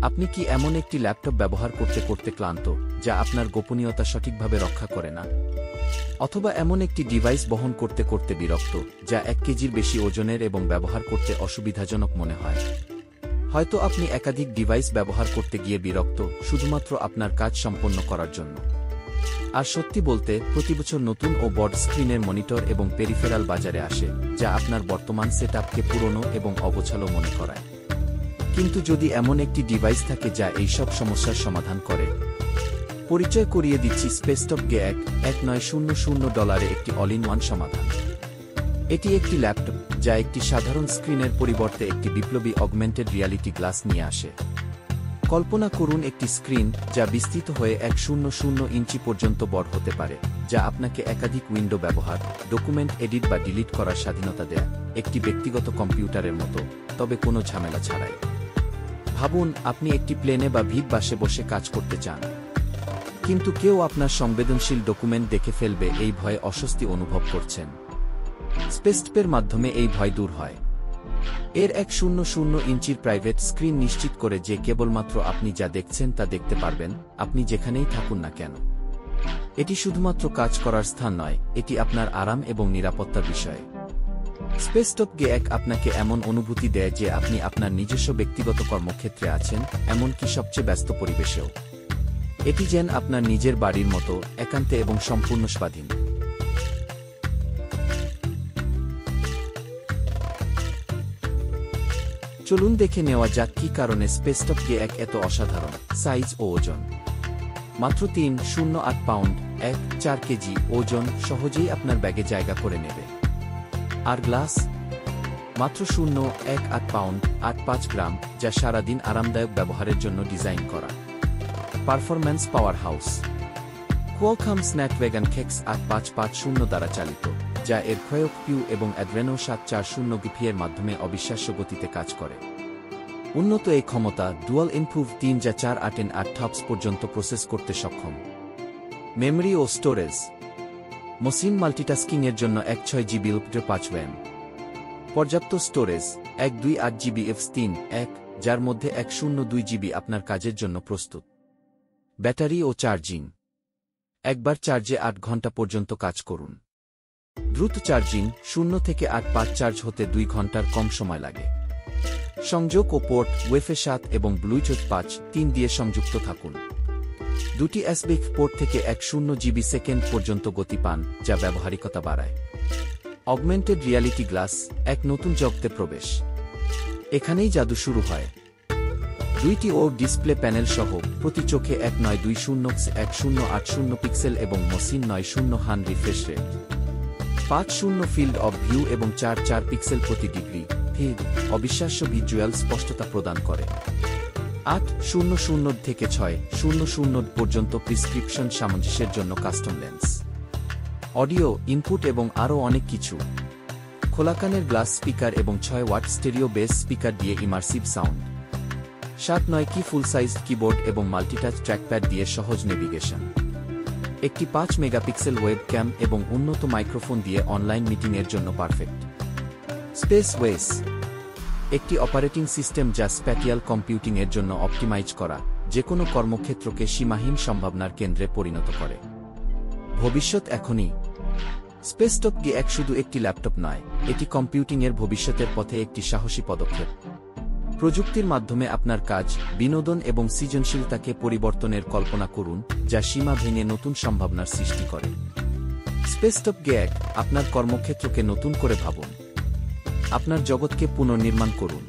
আপনি কি এমন একটি ল্যাপটপ ব্যবহার করতে করতে ক্লান্ত, যা আপনার গোপনীয়তা সঠিকভাবে রক্ষা করে না? অথবা এমন একটি ডিভাইস বহন করতে করতে বিরক্ত, যা 1 কেজির বেশি ওজনের এবং ব্যবহার করতে অসুবিধাজনক মনে হয়? হয়তো আপনি একাধিক ডিভাইস ব্যবহার করতে গিয়ে বিরক্ত, শুধুমাত্র আপনার কাজ সম্পন্ন করার জন্য। আর সত্যি বলতে, প্রতিবছর নতুন ও বড় স্ক্রিনের মনিটর এবং পেরিফেরাল বাজারে আসে, যা আপনার বর্তমান সেটআপকে পুরনো এবং অগোছালো মনে করায়। কিন্তু যদি এমন একটি ডিভাইস থাকে যা এইসব সমস্যার সমাধান করে, পরিচয় করিয়ে দিচ্ছি স্পেসটপ G1 $1900 একটি অল ইন ওয়ান সমাধান। এটি একটি ল্যাপটপ যা একটি সাধারণ স্ক্রিনের পরিবর্তে একটি বিপ্লবী অগমেন্টেড রিয়ালিটি গ্লাস নিয়ে আসে। কল্পনা করুন একটি স্ক্রিন যা বিস্তৃত হয়ে 100 ইঞ্চি পর্যন্ত বড় হতে পারে, যা আপনাকে একাধিক উইন্ডো ব্যবহার, ডকুমেন্ট এডিট বা ডিলিট করার স্বাধীনতা দেয়, একটি ব্যক্তিগত কম্পিউটারের মতো, তবে কোনো ঝামেলা ছাড়াই। ভাবুন, আপনি একটি প্লেনে বা ভিড় বাসে বসে কাজ করতে চান, কিন্তু কেউ আপনার সংবেদনশীল ডকুমেন্ট দেখে ফেলবে এই ভয়ে অস্বস্তি অনুভব করছেন। স্পেসটপের মাধ্যমে এই ভয় দূর হয়। এর 100 ইঞ্চির প্রাইভেট স্ক্রিন নিশ্চিত করে যে কেবলমাত্র আপনি যা দেখছেন তা দেখতে পারবেন, আপনি যেখানেই থাকুন না কেন। এটি শুধুমাত্র কাজ করার স্থান নয়, এটি আপনার আরাম এবং নিরাপত্তার বিষয়। স্পেসটপ G1 আপনাকে এমন অনুভূতি দেয় যে আপনি আপনার নিজস্ব ব্যক্তিগত কর্মক্ষেত্রে আছেন, এমনকি সবচেয়ে ব্যস্ত পরিবেশেও। এটি যেন আপনার নিজের বাড়ির মতো, একান্তে এবং সম্পূর্ণ স্বাধীন। চলুন দেখে নেওয়া যাক কী কারণে স্পেসটপ G1 এত অসাধারণ। সাইজ ও ওজন: মাত্র 3.08 পাউন্ড, 1.4 কেজি ওজন সহজেই আপনার ব্যাগে জায়গা করে নেবে। আর গ্লাস মাত্র 0.18 পাউন্ড, 8.5 গ্রাম, যা সারাদিন আরামদায়ক ব্যবহারের জন্য ডিজাইন করা। Performance power house: Qualcomm Snapdragon X 8550 দ্বারা চালিত, যা এর Qualcomm এবং Adreno 740 GPU এর মাধ্যমে অবিশ্বাস্য গতিতে কাজ করে। উন্নত এই ক্ষমতা ডুয়াল ইনপুট 3 যা 4.8 TOPS পর্যন্ত প্রসেস করতে সক্ষম। মেমরি ও স্টোরেজ: মসৃণ মাল্টিটাস্কিংয়ের জন্য 1.6 GB 5 RAM। পর্যাপ্ত স্টোরেজ 128 GB F3.1, যার মধ্যে 102 GB আপনার কাজের জন্য প্রস্তুত। ব্যাটারি ও চার্জিং: একবার চার্জে 8 ঘন্টা পর্যন্ত কাজ করুন। দ্রুত চার্জিং 0 থেকে 8 চার্জ হতে 2 ঘন্টার কম সময় লাগে। সংযোগ ও পোর্ট ওয়াইফাই 7 এবং ব্লুটুথ 5.3 দিয়ে সংযুক্ত থাকুন। দুটি USB পোর্ট থেকে 10 GB সেকেন্ড পর্যন্ত গতি পান, যা ব্যবহারিকতা বাড়ায়। অগমেন্টেড রিয়ালিটি গ্লাস: এক নতুন জগতে প্রবেশ। এখানেই জাদু শুরু হয়। 2টি ডিসপ্লে প্যানেল সহ, প্রতি চোখে 1920x1080 পিক্সেল এবং মসৃণ 900 refresh rate. 5.0 field of view এবং 4 পিক্সেল প্রতি ডিগ্রি ফিড অবিশ্বাস্য ভিজুয়াল স্পষ্টতা প্রদান করে। 8.00 থেকে 6.00 পর্যন্ত প্রেসক্রিপশন সামঞ্জস্যের জন্য কাস্টম লেন্স, অডিও ইনপুট এবং আরও অনেক কিছু। খোলাকানের গ্লাস স্পিকার এবং 6 ওয়াট স্টেরিও বেস স্পিকার দিয়ে ইমার্সিভ সাউন্ড। 7.9 কি ফুল সাইজ কিবোর্ড এবং মাল্টিটাচ ট্র্যাকপ্যাড দিয়ে সহজ নেভিগেশন। একটি 5 মেগাপিক্সেল ওয়েব ক্যাম এবং উন্নত মাইক্রোফোন দিয়ে অনলাইন মিটিংয়ের জন্য পারফেক্ট। স্পেস ওয়েস: একটি অপারেটিং সিস্টেম যা স্প্যাটিয়াল কম্পিউটিংয়ের জন্য অপটিমাইজ করা, যেকোনো কর্মক্ষেত্রকে সীমাহীন সম্ভাবনার কেন্দ্রে পরিণত করে। ভবিষ্যৎ এখনই। স্পেসটপ G1 শুধু একটি ল্যাপটপ নয়, এটি কম্পিউটিংয়ের ভবিষ্যতের পথে একটি সাহসী পদক্ষেপ। প্রযুক্তির মাধ্যমে আপনার কাজ, বিনোদন এবং সৃজনশীলতাকে পরিবর্তনের কল্পনা করুন, যা সীমা ভেঙে নতুন সম্ভাবনার সৃষ্টি করে। স্পেসটপ G1, আপনার কর্মক্ষেত্রকে নতুন করে ভাবুন। আপনার জগৎকে পুনর্নির্মাণ করুন।